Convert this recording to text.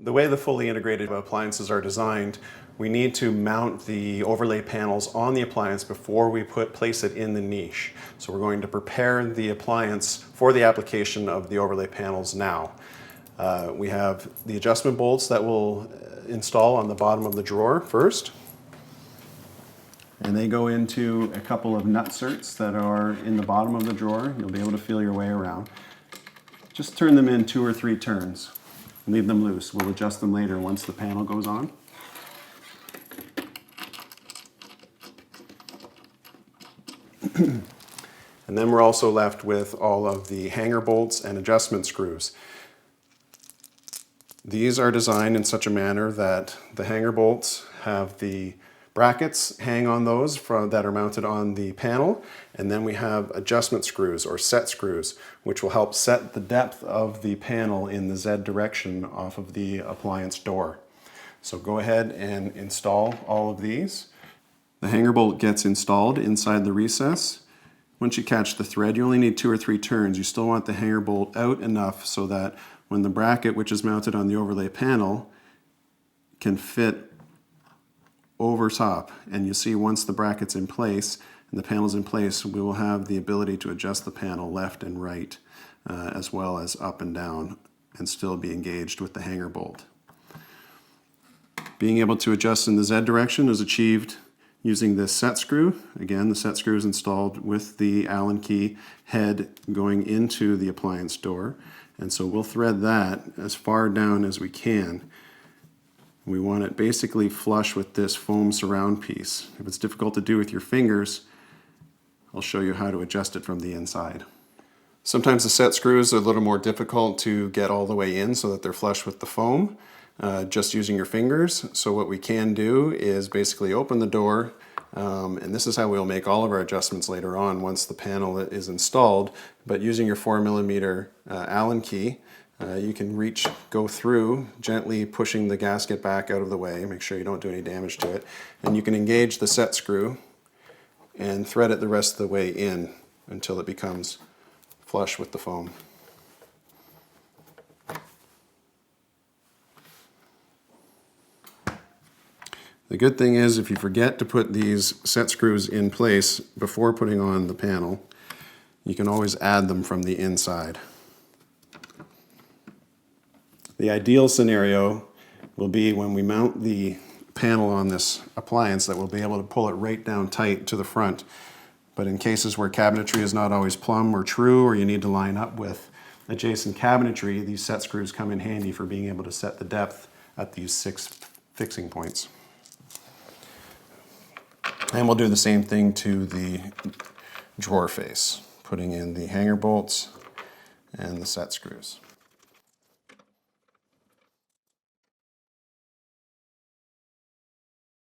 The way the fully integrated appliances are designed, we need to mount the overlay panels on the appliance before we place it in the niche. So we're going to prepare the appliance for the application of the overlay panels now. We have the adjustment bolts that we'll install on the bottom of the drawer first. And they go into a couple of nutserts that are in the bottom of the drawer. You'll be able to feel your way around. Just turn them in 2 or 3 turns. Leave them loose. We'll adjust them later once the panel goes on. And then we're also left with all of the hanger bolts and adjustment screws. These are designed in such a manner that the hanger bolts have the brackets hang on those that are mounted on the panel, and then we have adjustment screws or set screws, which will help set the depth of the panel in the Z direction off of the appliance door. So go ahead and install all of these. The hanger bolt gets installed inside the recess. Once you catch the thread, you only need 2 or 3 turns. You still want the hanger bolt out enough so that when the bracket, which is mounted on the overlay panel, can fit over top, and you see once the bracket's in place and the panel's in place, we will have the ability to adjust the panel left and right as well as up and down and still be engaged with the hanger bolt. Being able to adjust in the Z direction is achieved using this set screw. Again, the set screw is installed with the Allen key head going into the appliance door, and so we'll thread that as far down as we can. We want it basically flush with this foam surround piece. If it's difficult to do with your fingers, I'll show you how to adjust it from the inside. Sometimes the set screws are a little more difficult to get all the way in so that they're flush with the foam, just using your fingers. So what we can do is basically open the door, and this is how we'll make all of our adjustments later on once the panel is installed, but using your 4mm Allen key, you can go through, gently pushing the gasket back out of the way, make sure you don't do any damage to it, and you can engage the set screw and thread it the rest of the way in until it becomes flush with the foam. The good thing is if you forget to put these set screws in place before putting on the panel, you can always add them from the inside. The ideal scenario will be when we mount the panel on this appliance that we'll be able to pull it right down tight to the front. But in cases where cabinetry is not always plumb or true, or you need to line up with adjacent cabinetry, these set screws come in handy for being able to set the depth at these 6 fixing points. And we'll do the same thing to the drawer face, putting in the hanger bolts and the set screws.